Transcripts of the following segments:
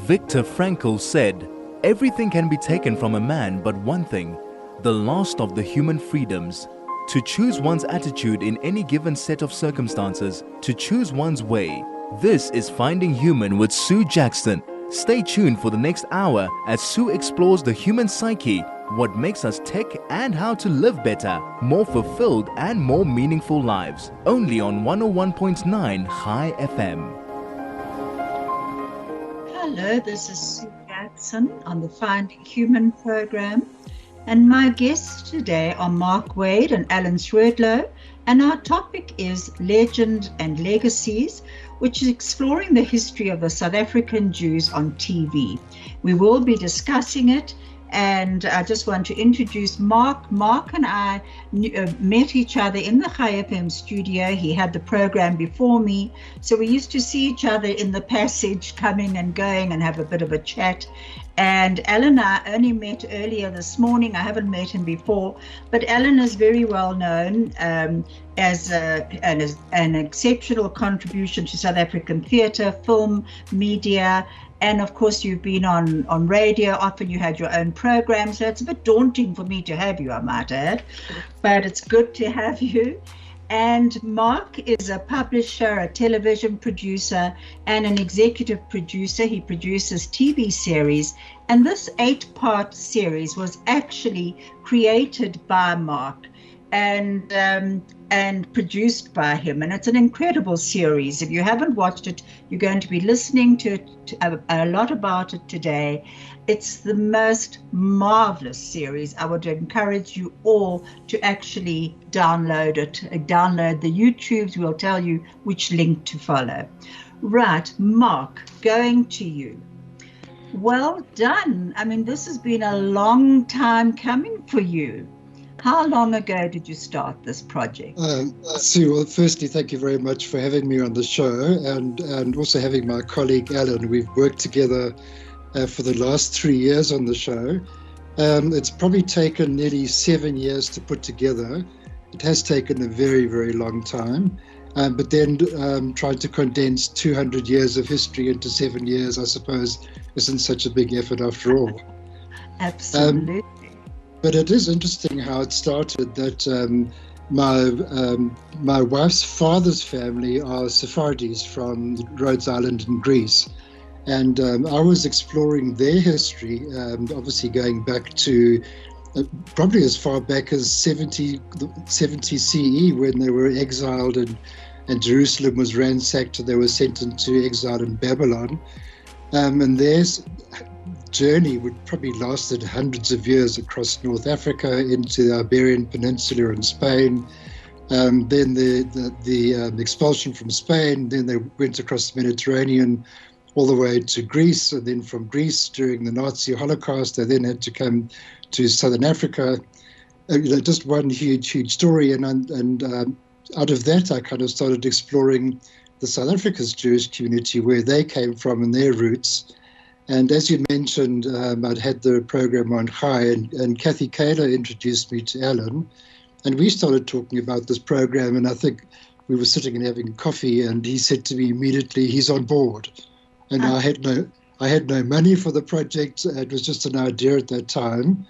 Viktor Frankl said, "Everything can be taken from a man but one thing, the last of the human freedoms. To choose one's attitude in any given set of circumstances, to choose one's way." This is Finding Human with Sue Jacksson. Stay tuned for the next hour as Sue explores the human psyche, what makes us tick, and how to live better, more fulfilled and more meaningful lives. Only on 101.9 High FM. Hello, this is Sue Jacksson on the Finding Human program. And my guests today are Mark Wade and Alan Swerdlow, and our topic is Legend and Legacies, which is exploring the history of the South African Jews on TV. We will be discussing it, and I just want to introduce Mark. Mark and I met each other in the High FM studio. He had the program before me, so we used to see each other in the passage, coming and going, and have a bit of a chat. And Alan and I only met earlier this morning. I haven't met him before, but Alan is very well known as an exceptional contribution to South African theatre, film, media, and of course you've been on radio. Often you had your own program, so it's a bit daunting for me to have you, I might add, but it's good to have you. And Mark is a publisher, a television producer, and an executive producer. He produces TV series. And this 8-part series was actually created by Mark and produced by him. And it's an incredible series. If you haven't watched it, you're going to be listening to a lot about it today. It's the most marvelous series. I would encourage you all to actually download it. Download the YouTubes. We'll tell you which link to follow. Right, Mark, going to you. Well done. I mean, this has been a long time coming for you. How long ago did you start this project? Sue, well, firstly, thank you very much for having me on the show, and also having my colleague Alan. We've worked together for the last 3 years on the show. It's probably taken nearly 7 years to put together. It has taken a very, very long time. But then trying to condense 200 years of history into 7 years, I suppose, isn't such a big effort after all. Absolutely. But it is interesting how it started, that my wife's father's family are Sephardis from Rhodes Island in Greece. And I was exploring their history, obviously going back to probably as far back as 70 CE, when they were exiled and Jerusalem was ransacked and they were sent into exile in Babylon. And their journey would probably lasted hundreds of years across North Africa into the Iberian Peninsula and Spain. Then the expulsion from Spain, then they went across the Mediterranean all the way to Greece, and then from Greece during the Nazi Holocaust, they then had to come to Southern Africa. Just one huge story, and out of that I kind of started exploring the South Africa's Jewish community, where they came from and their roots. And as you mentioned, I'd had the program on High, and Kathy Kaler introduced me to Alan, and we started talking about this program, and I think we were sitting and having coffee, and he said to me immediately, he's on board. And I had no money for the project. It was just an idea at that time.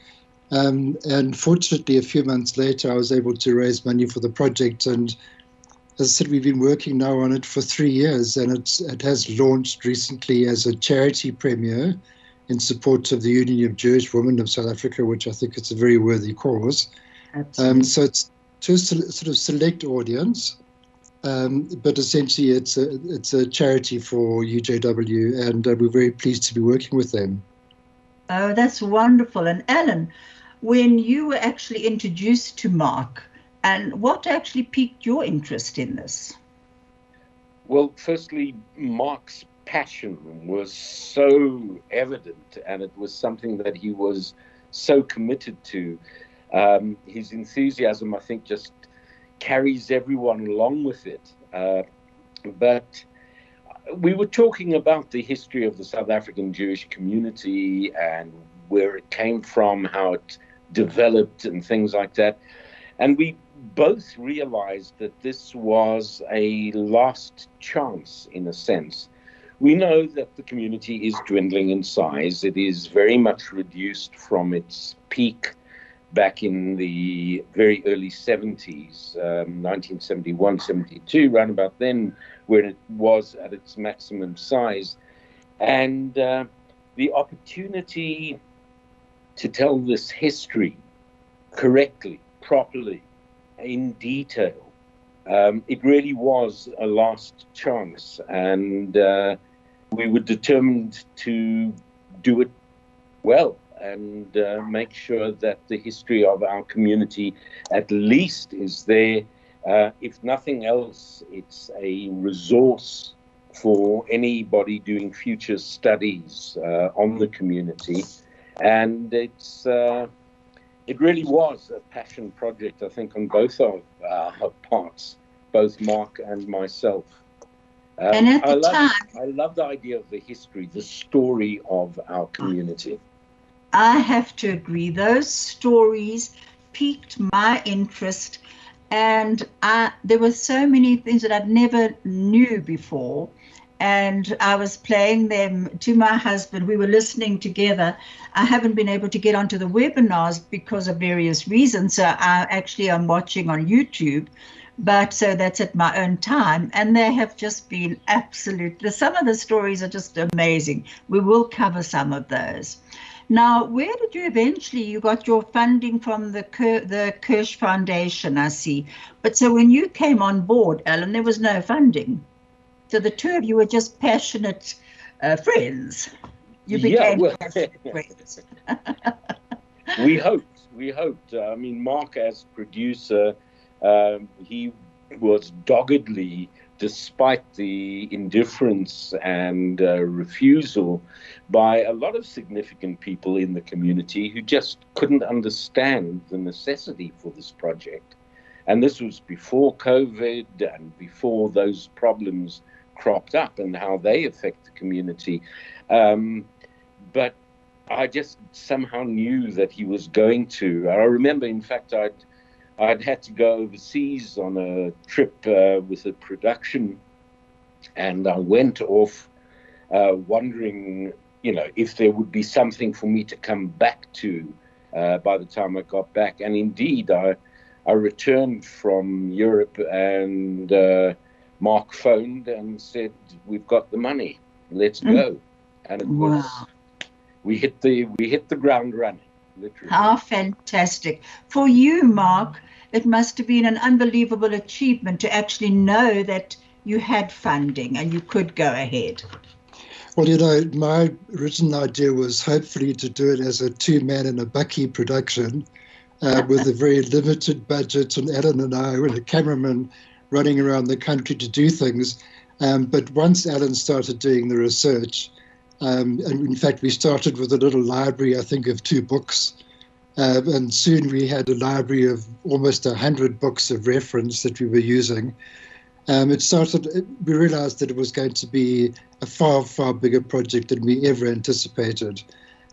And fortunately, a few months later, I was able to raise money for the project. And as I said, we've been working now on it for 3 years, and it has launched recently as a charity premiere in support of the Union of Jewish Women of South Africa, which I think is a very worthy cause. So it's to a sort of select audience, but essentially it's a charity for UJW, and we're very pleased to be working with them. Oh, that's wonderful. And Alan, when you were actually introduced to Mark, and what actually piqued your interest in this? Well, firstly, Mark's passion was so evident, and it was something that he was so committed to. His enthusiasm, I think, just carries everyone along with it. But we were talking about the history of the South African Jewish community and where it came from, how it developed and things like that. And we both realized that this was a last chance, in a sense. We know that the community is dwindling in size. It is very much reduced from its peak back in the very early 70s, 1971, 72, round about then, where it was at its maximum size. And the opportunity to tell this history correctly, properly, in detail, it really was a last chance. And we were determined to do it well and make sure that the history of our community at least is there. If nothing else, it's a resource for anybody doing future studies on the community. And it really was a passion project, I think, on both of our parts, both Mark and myself. And at the time, I love the idea of the history, the story of our community. I have to agree. Those stories piqued my interest, and there were so many things that I'd never knew before. And I was playing them to my husband. We were listening together. I haven't been able to get onto the webinars because of various reasons. So I actually am watching on YouTube, but so that's at my own time. And they have just been some of the stories are just amazing. We will cover some of those. Now, where did you got your funding from the Kirsch Foundation, I see. But so when you came on board, Alan, there was no funding. So the two of you were just passionate friends. You became passionate friends. We hoped. I mean, Mark as producer, he was doggedly, despite the indifference and refusal by a lot of significant people in the community who just couldn't understand the necessity for this project. And this was before COVID and before those problems cropped up and how they affect the community. But I just somehow knew that he was going to. I remember, in fact, I'd had to go overseas on a trip with a production, and I went off wondering, if there would be something for me to come back to by the time I got back. And indeed, I returned from Europe, and Mark phoned and said, "We've got the money. Let's go." And it was, we hit the ground running, literally. How fantastic. For you, Mark, it must have been an unbelievable achievement to actually know that you had funding and you could go ahead. Well, my original idea was hopefully to do it as a two-man and a bucky production with a very limited budget, and Alan and I were the cameraman running around the country to do things. But once Alan started doing the research, and in fact, we started with a little library, I think, of 2 books. And soon we had a library of almost 100 books of reference that we were using. We realized that it was going to be a far, far bigger project than we ever anticipated.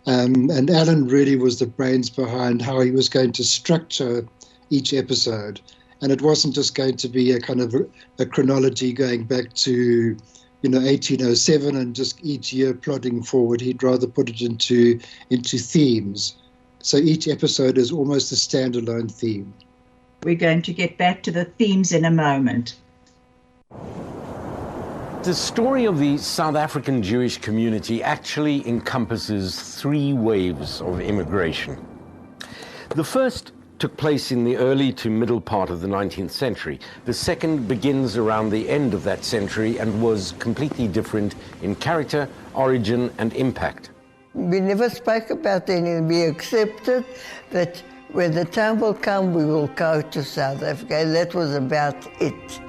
And Alan really was the brains behind how he was going to structure each episode. And it wasn't just going to be a kind of a chronology going back to 1807 and just each year plodding forward. He'd rather put it into themes. So each episode is almost a standalone theme. We're going to get back to the themes in a moment. The story of the South African Jewish community actually encompasses 3 waves of immigration. The first took place in the early to middle part of the 19th century. The second begins around the end of that century and was completely different in character, origin, and impact. We never spoke about anything. We accepted that when the time will come, we will go to South Africa. And that was about it.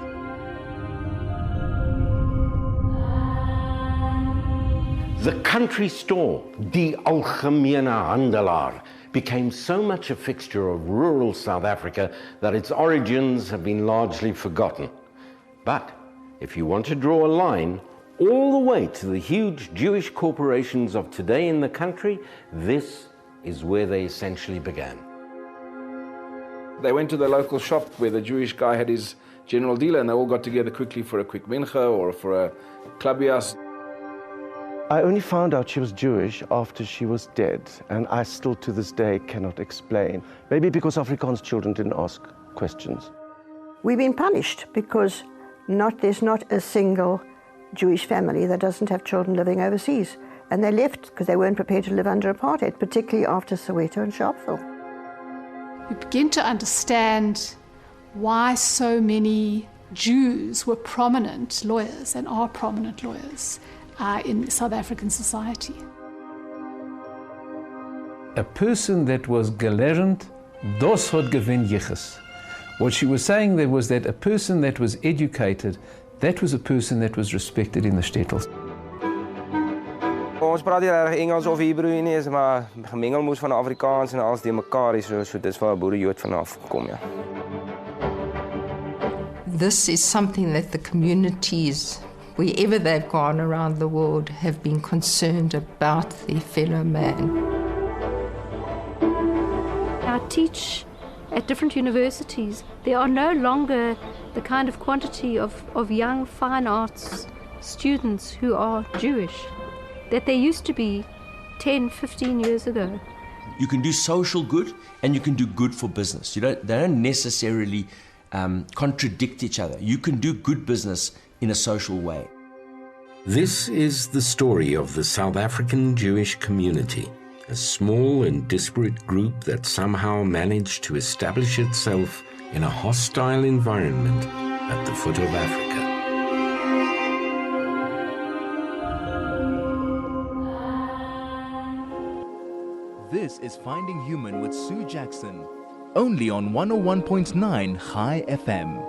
The country store, Die Algemene Handelaar, became so much a fixture of rural South Africa that its origins have been largely forgotten. But if you want to draw a line all the way to the huge Jewish corporations of today in the country, this is where they essentially began. They went to the local shop where the Jewish guy had his general dealer, and they all got together quickly for a quick mincha or for a klabias. I only found out she was Jewish after she was dead, and I still to this day cannot explain. Maybe because Afrikaans children didn't ask questions. We've been punished because there's not a single Jewish family that doesn't have children living overseas. And they left because they weren't prepared to live under apartheid, particularly after Soweto and Sharpeville. We begin to understand why so many Jews were prominent lawyers and are prominent lawyers in South African society. A person that was gelernt, das hat gewinn jiches. What she was saying there was that a person that was educated, that was a person that was respected in the shtetl. Ons praat hier reg Engels of Hebrew nie, is maar gemengelmoes van Afrikaans en alles die mekaar is, so dis waar boere-Jood vanaf kom, ja. This is something that the communities, wherever they've gone around the world, have been concerned about their fellow man. I teach at different universities. There are no longer the kind of quantity of young fine arts students who are Jewish that there used to be 10, 15 years ago. You can do social good and you can do good for business. They don't necessarily contradict each other. You can do good business in a social way. This is the story of the South African Jewish community, a small and disparate group that somehow managed to establish itself in a hostile environment at the foot of Africa. This is Finding Human with Sue Jackson, only on 101.9 High FM.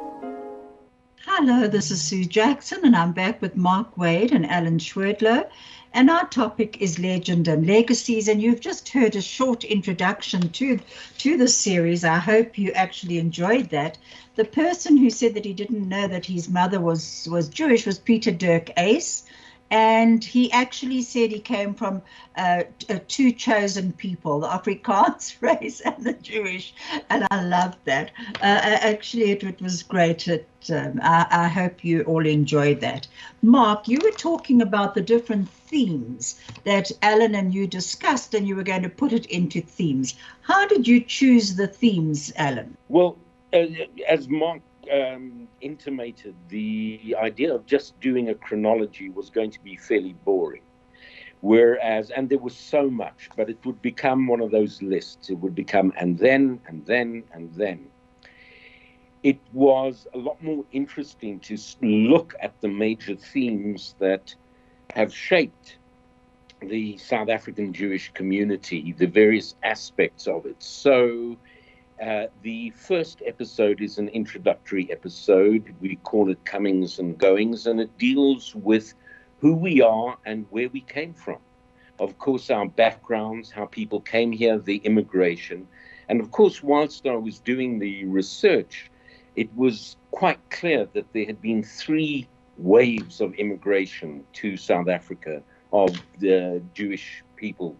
Hello, this is Sue Jackson, and I'm back with Mark Wade and Alan Swerdlow, and our topic is Legend and Legacies, and you've just heard a short introduction to the series. I hope you actually enjoyed that. The person who said that he didn't know that his mother was Jewish was Peter Dirk Ace. And he actually said he came from two chosen people, the Afrikaans race and the Jewish, and I loved that. Actually, it was great. I hope you all enjoyed that. Mark, you were talking about the different themes that Alan and you discussed, and you were going to put it into themes. How did you choose the themes, Alan? Well, as Mark intimated, the idea of just doing a chronology was going to be fairly boring. And there was so much, but it would become one of those lists. It would become and then, and then, and then. It was a lot more interesting to look at the major themes that have shaped the South African Jewish community, the various aspects of it. So the first episode is an introductory episode. We call it Comings and Goings, and it deals with who we are and where we came from. Of course, our backgrounds, how people came here, the immigration. And of course, whilst I was doing the research, it was quite clear that there had been 3 waves of immigration to South Africa of the Jewish people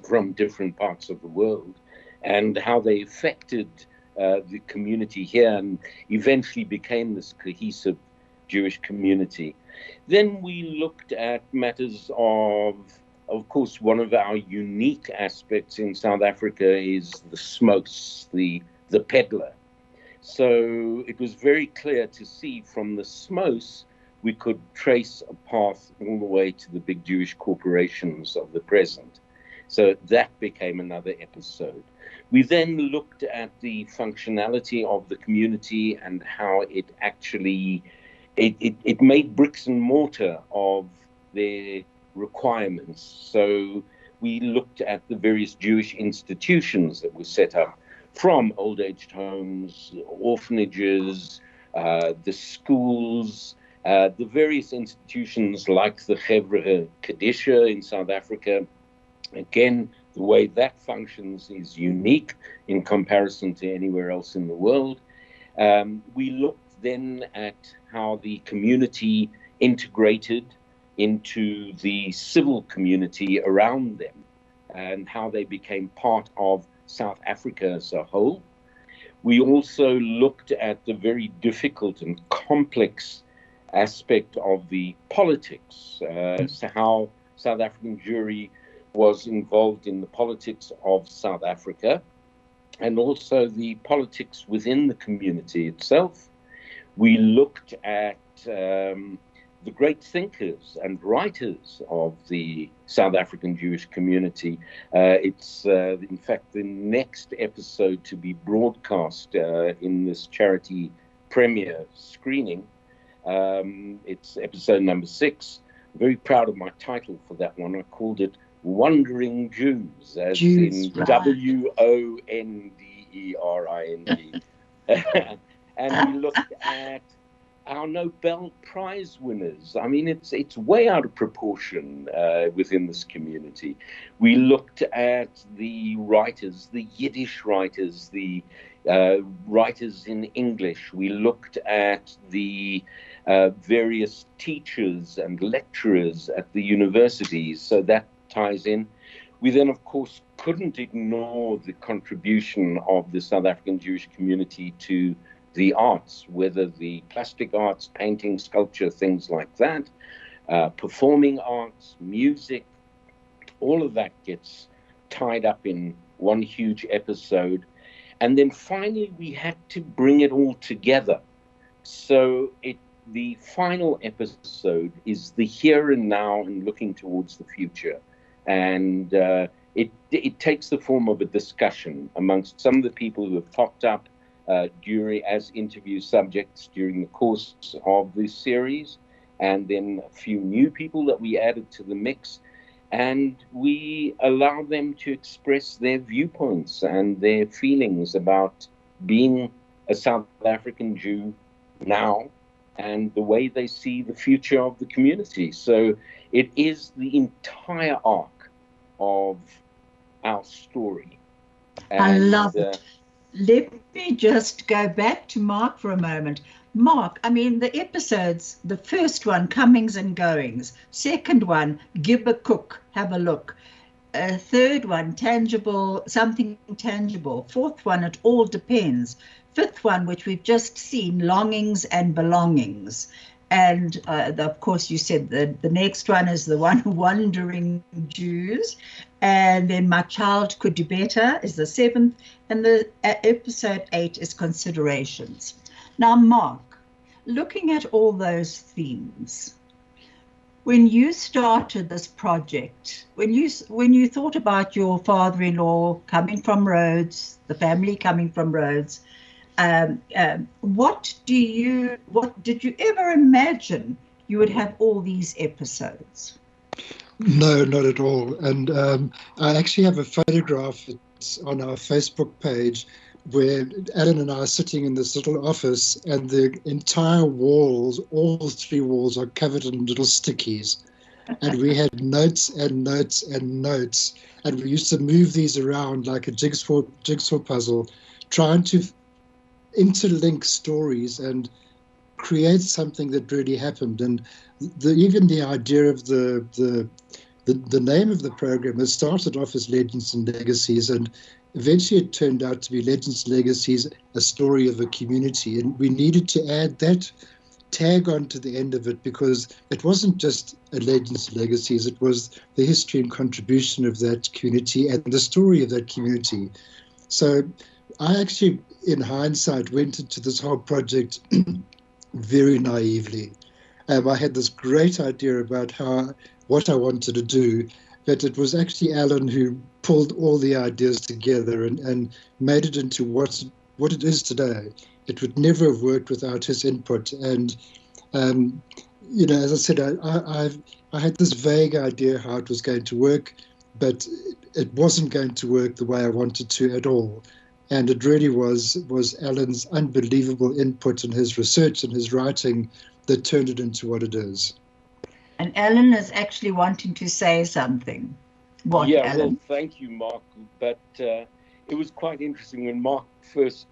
from different parts of the world, and how they affected the community here and eventually became this cohesive Jewish community. Then we looked at matters of course, one of our unique aspects in South Africa is the smokes, the peddler. So it was very clear to see from the smokes we could trace a path all the way to the big Jewish corporations of the present. So that became another episode. We then looked at the functionality of the community and how it actually, it made bricks and mortar of their requirements. So we looked at the various Jewish institutions that were set up, from old-aged homes, orphanages, the schools, the various institutions like the Chevre Kadisha in South Africa. Again, the way that functions is unique in comparison to anywhere else in the world. We looked then at how the community integrated into the civil community around them and how they became part of South Africa as a whole. We also looked at the very difficult and complex aspect of the politics, so how South African jury was involved in the politics of South Africa and also the politics within the community itself. We looked at the great thinkers and writers of the South African Jewish community. It's, in fact, the next episode to be broadcast in this charity premiere screening. It's episode number 6. I'm very proud of my title for that one. I called it Wandering Jews, as in right. Wondering. And we looked at our Nobel Prize winners. I mean, it's way out of proportion within this community. We looked at the writers, the Yiddish writers, the writers in English. We looked at the various teachers and lecturers at the universities, so that ties in. We then, of course, couldn't ignore the contribution of the South African Jewish community to the arts, whether the plastic arts, painting, sculpture, things like that, performing arts, music, all of that gets tied up in one huge episode. And then finally, we had to bring it all together. So the final episode is the here and now and looking towards the future. And it takes the form of a discussion amongst some of the people who have popped up as interview subjects during the course of this series, and then a few new people that we added to the mix. And we allow them to express their viewpoints and their feelings about being a South African Jew now and the way they see the future of the community. So it is the entire arc of our story. And, I love it. Let me just go back to Mark for a moment. Mark, I mean, the episodes, the first one, comings and goings. Second one, give a cook, have a look. Third one, tangible, something tangible. Fourth one, it all depends. Fifth one, which we've just seen, longings and belongings. And of course, you said the next one is the one, wandering Jews. And then My Child Could Do Better is the 7th. And the episode 8 is Considerations. Now, Mark, looking at all those themes, when you started this project, when you thought about your father-in-law coming from Rhodes, the family coming from Rhodes, what did you ever imagine you would have all these episodes? No, not at all. And I actually have a photograph that's on our Facebook page where Alan and I are sitting in this little office, and the entire walls, all 3 walls, are covered in little stickies. And we had notes and notes and notes, and we used to move these around like a jigsaw puzzle, trying to interlink stories and create something that really happened. And even the idea of the name of the program, it started off as Legends and Legacies, and eventually it turned out to be Legends and Legacies, a story of a community. And we needed to add that tag on to the end of it, because it wasn't just a Legends and Legacies, it was the history and contribution of that community and the story of that community. So I actually, in hindsight, went into this whole project very naively. I had this great idea about what I wanted to do, but it was actually Alan who pulled all the ideas together and made it into what it is today. It would never have worked without his input. And, as I said, I had this vague idea how it was going to work, but it wasn't going to work the way I wanted to at all. And it really was Alan's unbelievable input and his research and his writing that turned it into what it is. And Alan is actually wanting to say something. What, yeah, Alan? Well, thank you, Mark. But it was quite interesting when Mark first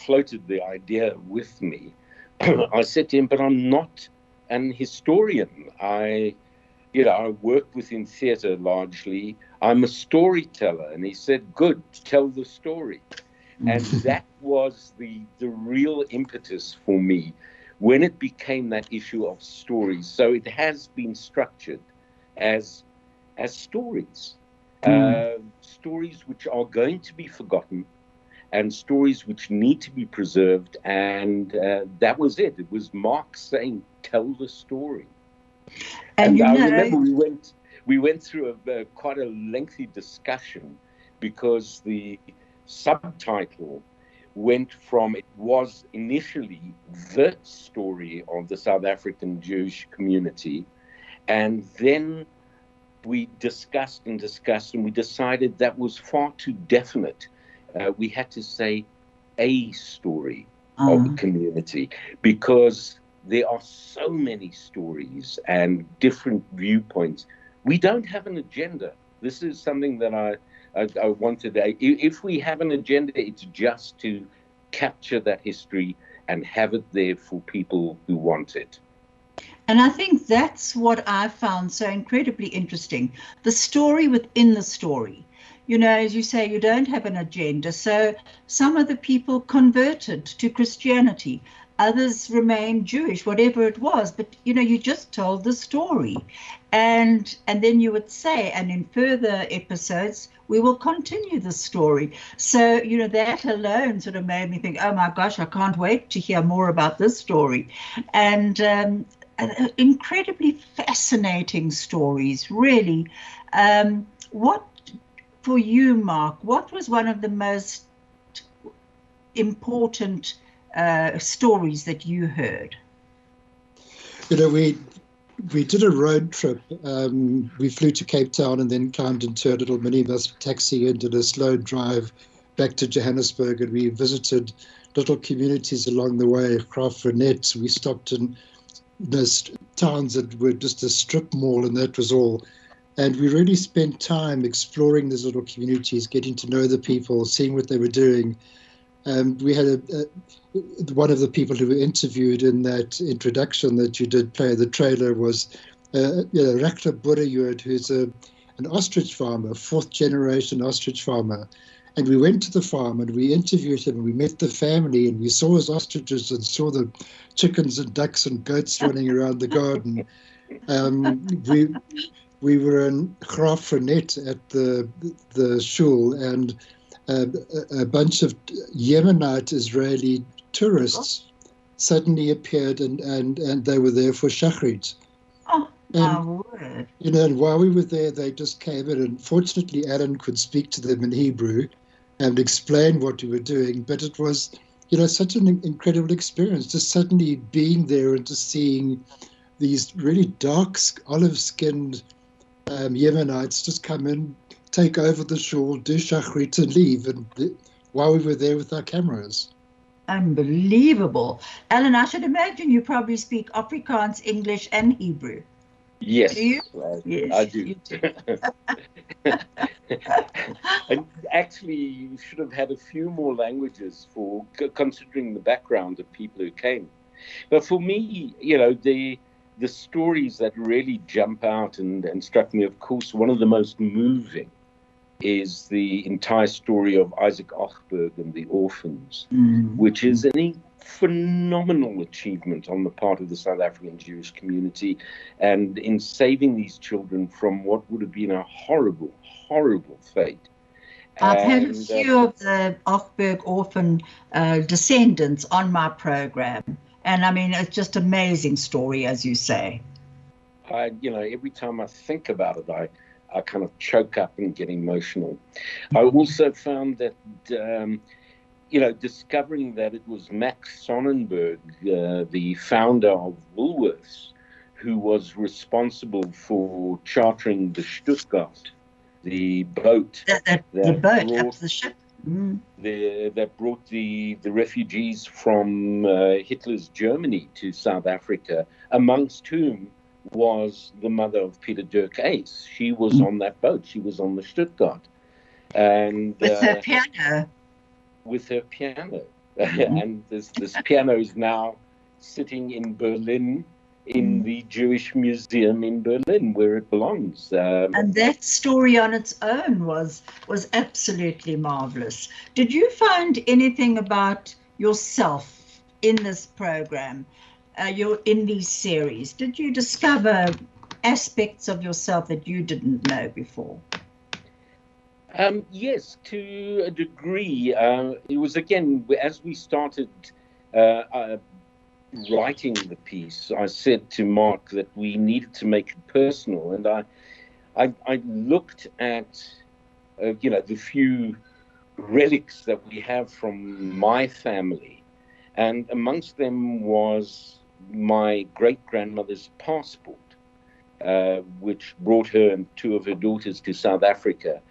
floated the idea with me. I said to him, but I'm not an historian. I work within theatre largely. I'm a storyteller. And he said, good, tell the story. And that was the real impetus for me when it became that issue of stories. So it has been structured as stories, stories which are going to be forgotten, and stories which need to be preserved. And that was it. It was Mark saying, "Tell the story." And I remember we went through quite a lengthy discussion, because the subtitle went from, it was initially the story of the South African Jewish community, and then we discussed and we decided that was far too definite. We had to say a story of the community, because there are so many stories and different viewpoints. We don't have an agenda. This is something that I wanted. If we have an agenda, it's just to capture that history and have it there for people who want it. And I think that's what I found so incredibly interesting. The story within the story. You know, as you say, you don't have an agenda. So some of the people converted to Christianity, others remained Jewish, whatever it was. But, you know, you just told the story. And then you would say, and in further episodes, we will continue the story. So, you know, that alone sort of made me think, oh my gosh, I can't wait to hear more about this story. And incredibly fascinating stories, really. What, for you, Mark, what was one of the most important stories that you heard? You know, we did a road trip. We flew to Cape Town and then climbed into a little minibus taxi and did a slow drive back to Johannesburg, and we visited little communities along the way. Graafrenet, we stopped in those towns that were just a strip mall, and that was all. And we really spent time exploring these little communities, getting to know the people, seeing what they were doing. We had one of the people who were interviewed in that introduction that you did play, the trailer, was Rakla Burayud, who's an ostrich farmer, fourth generation ostrich farmer. And we went to the farm and we interviewed him, and we met the family, and we saw his ostriches and saw the chickens and ducks and goats running around the garden. We were in Graafrenet at the shul, and a bunch of Yemenite Israeli tourists suddenly appeared, and they were there for Shachrit. Oh, my word. You know, and while we were there, they just came in, and fortunately Alan could speak to them in Hebrew and explain what we were doing. But it was, you know, such an incredible experience, just suddenly being there and just seeing these really dark, olive-skinned Yemenites just come in, take over the shul, do Shachrit and leave, and while we were there with our cameras. Unbelievable. Alan, I should imagine you probably speak Afrikaans, English, and Hebrew. Yes, do you? Yes, I do. You do. And actually, you should have had a few more languages for considering the background of people who came. But for me, you know, the stories that really jump out and struck me, of course, one of the most moving is the entire story of Isaac Ochberg and the orphans, which is a phenomenal achievement on the part of the South African Jewish community, and in saving these children from what would have been a horrible, horrible fate. I've had a few of the Ochberg orphan descendants on my program. And I mean, it's just an amazing story, as you say. You know, every time I think about it, I kind of choke up and get emotional. I also found that, you know, discovering that it was Max Sonnenberg, the founder of Woolworths, who was responsible for chartering the Stuttgart, the boat. The boat, up the ship. That brought the refugees from Hitler's Germany to South Africa, amongst whom was the mother of Peter Dirk Ace. She was on that boat. She was on the Stuttgart. And with her piano. With her piano. And this piano is now sitting in Berlin, in the Jewish Museum in Berlin, where it belongs. And that story on its own was absolutely marvelous. Did you find anything about yourself in this program, in these series? Did you discover aspects of yourself that you didn't know before? Yes, to a degree. It was, again, as we started writing the piece, I said to Mark that we needed to make it personal. And I looked at, the few relics that we have from my family. And amongst them was my great-grandmother's passport, which brought her and two of her daughters to South Africa.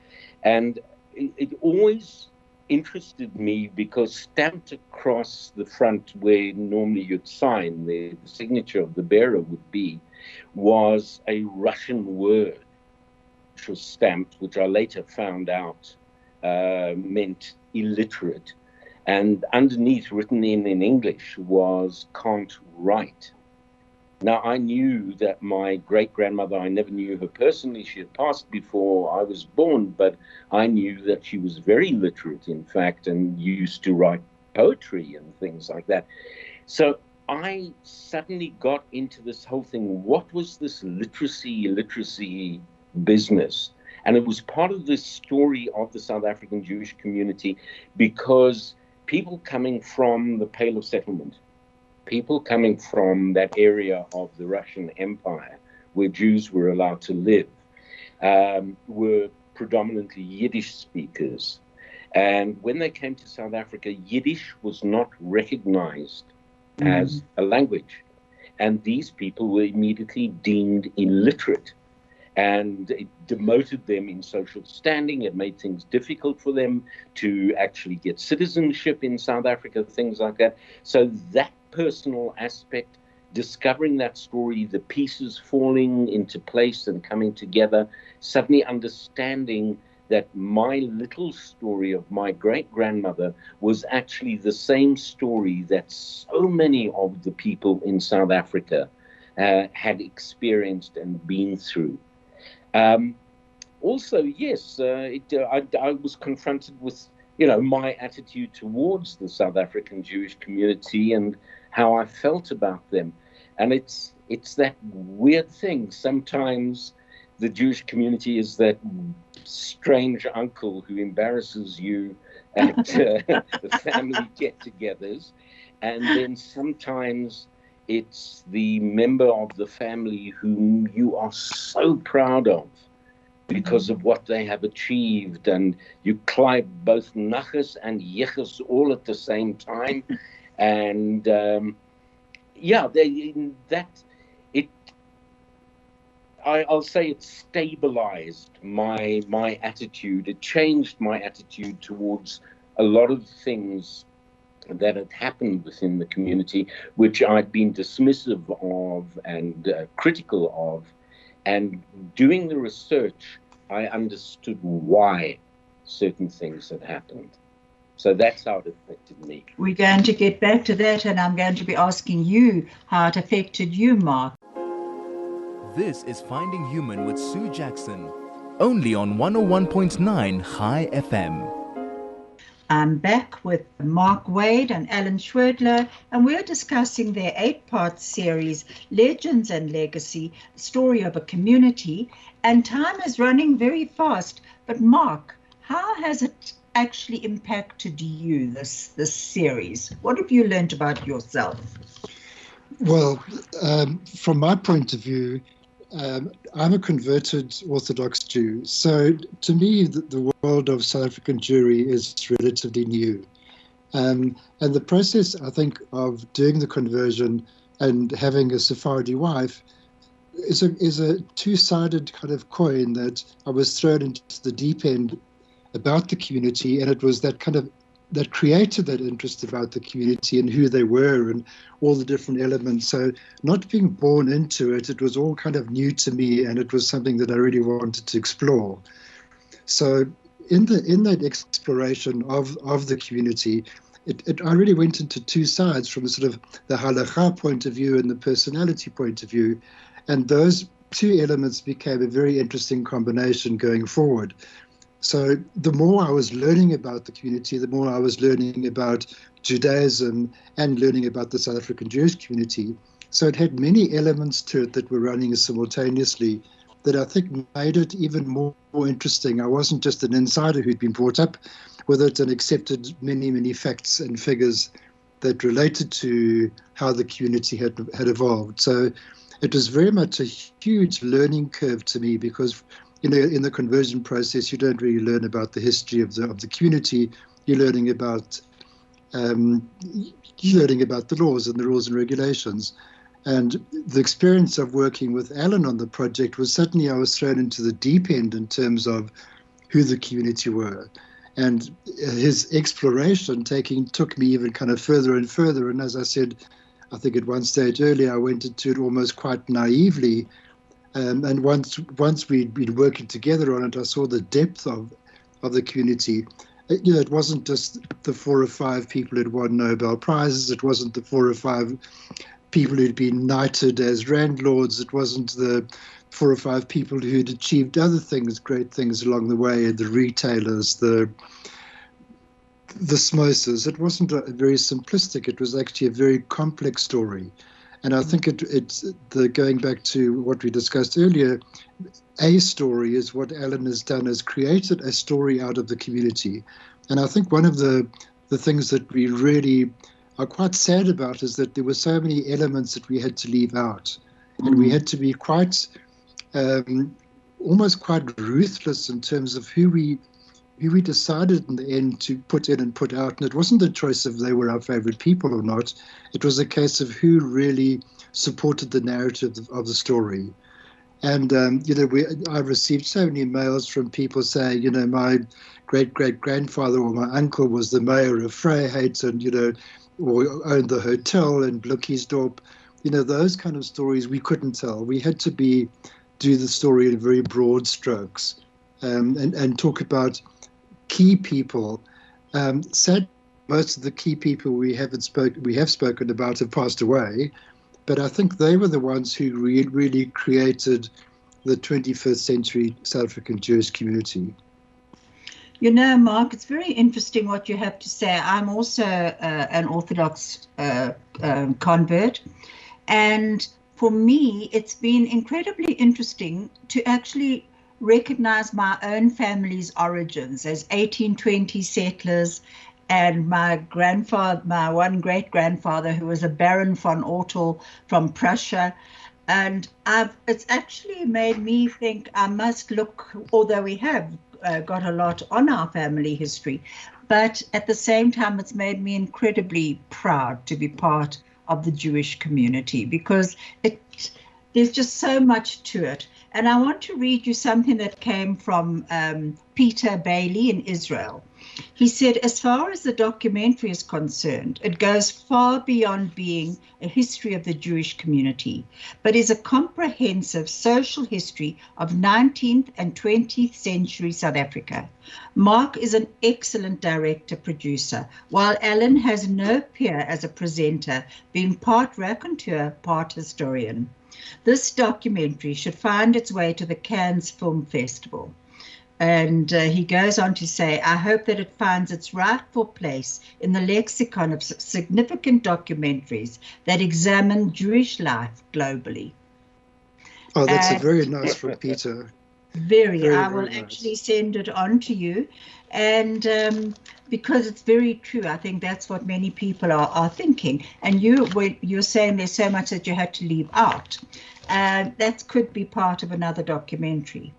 And it always interested me because stamped across the front where normally you'd sign, the signature of the bearer would be, was a Russian word, which was stamped, which I later found out meant illiterate. And underneath, written in English, was can't write. Now, I knew that my great-grandmother, I never knew her personally. She had passed before I was born, but I knew that she was very literate, in fact, and used to write poetry and things like that. So I suddenly got into this whole thing. What was this literacy business? And it was part of the story of the South African Jewish community, because people coming from the Pale of Settlement, people coming from that area of the Russian Empire where Jews were allowed to live, were predominantly Yiddish speakers. And when they came to South Africa, Yiddish was not recognized as a language. And these people were immediately deemed illiterate. And it demoted them in social standing. It made things difficult for them to actually get citizenship in South Africa, things like that. So that personal aspect, discovering that story, the pieces falling into place and coming together, suddenly understanding that my little story of my great-grandmother was actually the same story that so many of the people in South Africa had experienced and been through. Also, yes, I was confronted with, my attitude towards the South African Jewish community and how I felt about them. And it's that weird thing. Sometimes the Jewish community is that strange uncle who embarrasses you at the family get-togethers. And then sometimes it's the member of the family whom you are so proud of because of what they have achieved. And you climb both Nachas and Yeches all at the same time. And I'll say it stabilized my attitude. It changed my attitude towards a lot of things that had happened within the community, which I'd been dismissive of and critical of. And doing the research, I understood why certain things had happened. So that's how it affected me. We're going to get back to that, and I'm going to be asking you how it affected you, Mark. This is Finding Human with Sue Jackson, only on 101.9 High FM. I'm back with Mark Wade and Alan Swerdlow, and we're discussing their 8-part series, Legends and Legacy, the story of a community. And time is running very fast. But Mark, how has it actually impacted you, this series? What have you learned about yourself? Well, from my point of view, I'm a converted Orthodox Jew. So to me, the world of South African Jewry is relatively new. And the process, I think, of doing the conversion and having a Sephardi wife is a two-sided kind of coin that I was thrown into the deep end about the community, and it was that created that interest about the community and who they were and all the different elements. So not being born into it, it was all kind of new to me, and it was something that I really wanted to explore. So in that exploration of the community, I really went into two sides, from sort of the halakha point of view and the personality point of view, and those two elements became a very interesting combination going forward. So the more I was learning about the community, the more I was learning about Judaism and learning about the South African Jewish community. So it had many elements to it that were running simultaneously that I think made it even more interesting. I wasn't just an insider who'd been brought up with it and accepted many, many facts and figures that related to how the community had evolved. So it was very much a huge learning curve to me because, you know, in the conversion process, you don't really learn about the history of the community. You're learning about the laws and the rules and regulations. And the experience of working with Alan on the project was suddenly I was thrown into the deep end in terms of who the community were. And his exploration took me even kind of further and further. And as I said, I think at one stage earlier, I went into it almost quite naively. And once we'd been working together on it, I saw the depth of the community. You know, it wasn't just the 4 or 5 people who'd won Nobel Prizes. It wasn't the 4 or 5 people who'd been knighted as landlords. It wasn't the 4 or 5 people who'd achieved other things, great things along the way, the retailers, the smokers. It wasn't very simplistic. It was actually a very complex story. And I think it's going back to what we discussed earlier, a story is what Alan has done, has created a story out of the community. And I think one of the things that we really are quite sad about is that there were so many elements that we had to leave out. And we had to be quite, almost quite ruthless in terms of who we decided in the end to put in and put out. And it wasn't a choice of they were our favorite people or not. It was a case of who really supported the narrative of the story. And, you know, I received so many mails from people saying, you know, my great-great-grandfather or my uncle was the mayor of Vryheid and, you know, or owned the hotel in Blokkiesdorp. You know, those kind of stories we couldn't tell. We had to do the story in very broad strokes and talk about key people. Sad, most of the key people we have spoken about have passed away, but I think they were the ones who really created the 21st century South African Jewish community. You know, Mark, it's very interesting what you have to say. I'm also an Orthodox convert, and for me, it's been incredibly interesting to actually recognize my own family's origins as 1820 settlers, and my one great-grandfather, who was a Baron von Ortel from Prussia. And it's actually made me think I must look, although we have got a lot on our family history, but at the same time, it's made me incredibly proud to be part of the Jewish community because there's just so much to it. And I want to read you something that came from Peter Bailey in Israel. He said, as far as the documentary is concerned, it goes far beyond being a history of the Jewish community, but is a comprehensive social history of 19th and 20th century South Africa. Mark is an excellent director-producer, while Alan has no peer as a presenter, being part raconteur, part historian. This documentary should find its way to the Cannes Film Festival. And he goes on to say, I hope that it finds its rightful place in the lexicon of significant documentaries that examine Jewish life globally. Oh, that's very nice from Peter. I will actually send it on to you. And because it's very true, I think that's what many people are thinking. And you're saying there's so much that you had to leave out. That could be part of another documentary.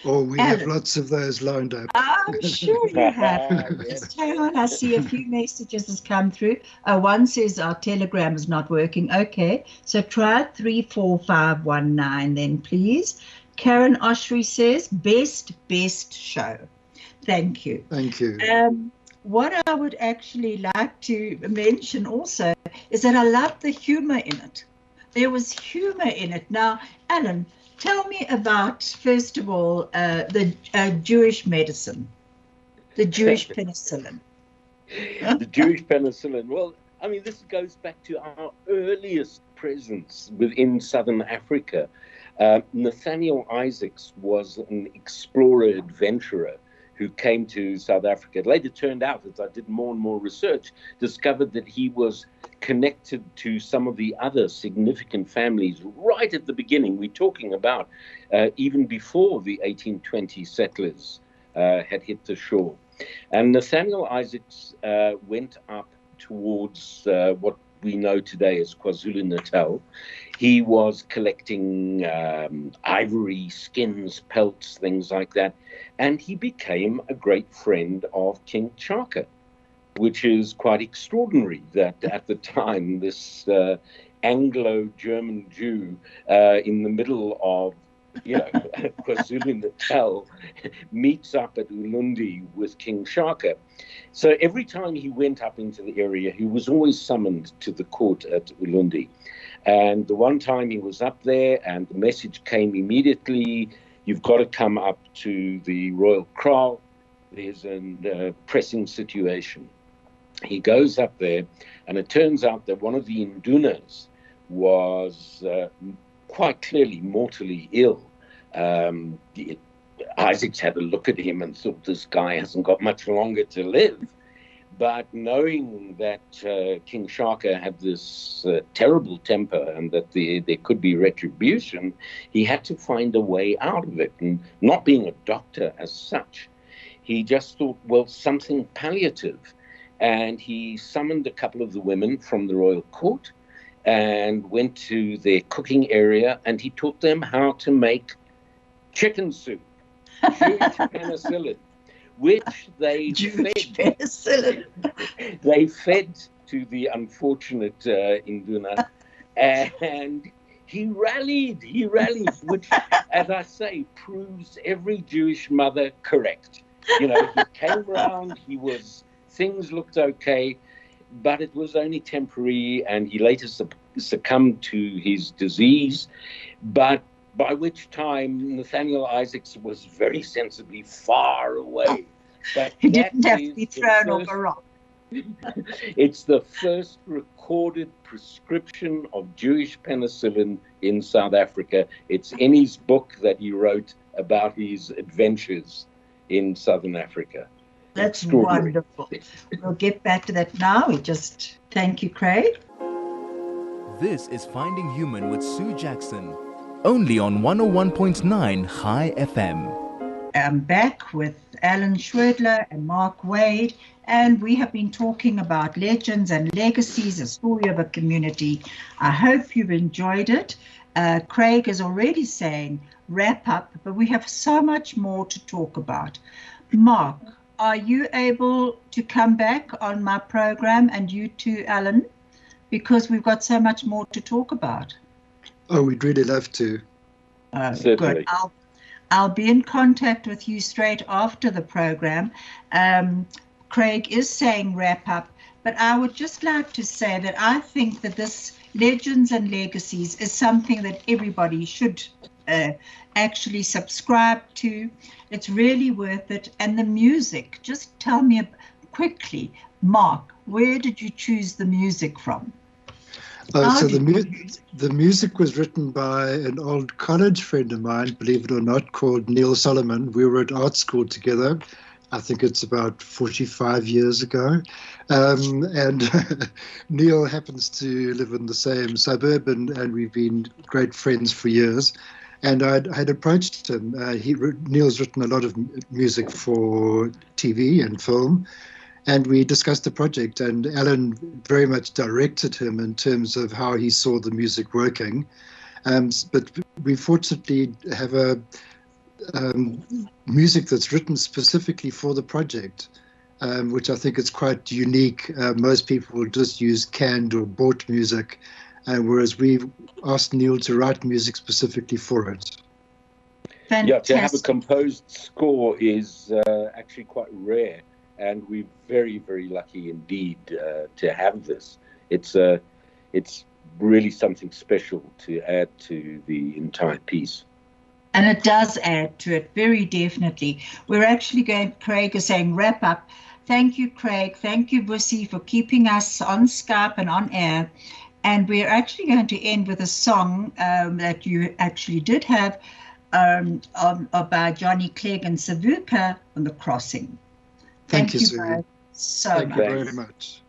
Oh, we have lots of those lined up. I'm sure you have. Just hang on, I see a few messages has come through. One says our telegram is not working. Okay, so try 34519 then, please. Karen Oshry says, best show. Thank you. Thank you. What I would actually like to mention also is that I love the humor in it. There was humor in it. Now, Alan, tell me about, first of all, the Jewish medicine, the Jewish penicillin. The Jewish penicillin. Well, I mean, this goes back to our earliest presence within Southern Africa. Nathaniel Isaacs was an explorer, adventurer, who came to South Africa. It later turned out, as I did more and more research, discovered that he was connected to some of the other significant families right at the beginning. We're talking about even before the 1820 settlers had hit the shore. And Nathaniel Isaacs went up towards what we know today as KwaZulu-Natal. He was collecting ivory, skins, pelts, things like that. And he became a great friend of King Chaka, which is quite extraordinary that at the time this Anglo-German Jew in the middle of KwaZulu-Natal meets up at Ulundi with King Shaka. So every time he went up into the area, he was always summoned to the court at Ulundi. And the one time he was up there and the message came immediately, you've got to come up to the Royal Kraal. There's a pressing situation. He goes up there and it turns out that one of the Indunas was quite clearly mortally ill. Isaacs had a look at him and thought this guy hasn't got much longer to live. But knowing that King Shaka had this terrible temper and that there could be retribution, he had to find a way out of it. And not being a doctor as such, he just thought, well, something palliative. And he summoned a couple of the women from the royal court and went to their cooking area, and he taught them how to make chicken soup, Jewish penicillin, which they fed to the unfortunate Induna, and he rallied, which, as I say, proves every Jewish mother correct. He came around, things looked okay, but it was only temporary, and he later succumbed to his disease, but by which time Nathaniel Isaacs was very sensibly far away. But he didn't have to be thrown off a rock. It's the first recorded prescription of Jewish penicillin in South Africa. It's in his book that he wrote about his adventures in Southern Africa. That's wonderful. We'll get back to that now. Thank you, Craig. This is Finding Human with Sue Jackson, only on 101.9 High FM. I'm back with Alan Swerdlow and Mark Wade, and we have been talking about legends and legacies, a story of a community. I hope you've enjoyed it. Craig is already saying wrap up, but we have so much more to talk about. Mark, are you able to come back on my program, and you too, Alan, because we've got so much more to talk about? Oh, we'd really love to. Good. I'll be in contact with you straight after the program. Craig is saying wrap up, but I would just like to say that I think that this Legends and Legacies is something that everybody should actually subscribe to. It's really worth it. And the music, just tell me quickly, Mark, where did you choose the music from? So the music was written by an old college friend of mine, believe it or not, called Neil Solomon. We were at art school together. I think it's about 45 years ago. And Neil happens to live in the same suburb, and we've been great friends for years. And I had approached him. Neil's written a lot of music for TV and film. And we discussed the project, and Alan very much directed him in terms of how he saw the music working. But we fortunately have a music that's written specifically for the project, which I think is quite unique. Most people will just use canned or bought music, whereas we've asked Neil to write music specifically for it. Fantastic. Yeah, to have a composed score is actually quite rare. And we're very, very lucky indeed to have this. It's really something special to add to the entire piece. And it does add to it, very definitely. We're actually going, Craig is saying, wrap up. Thank you, Craig. Thank you, Bussy, for keeping us on Skype and on air. And we're actually going to end with a song that you actually did have. by Johnny Clegg and Savuka on the crossing. Thank you, you Sue. so Thank much. you very much.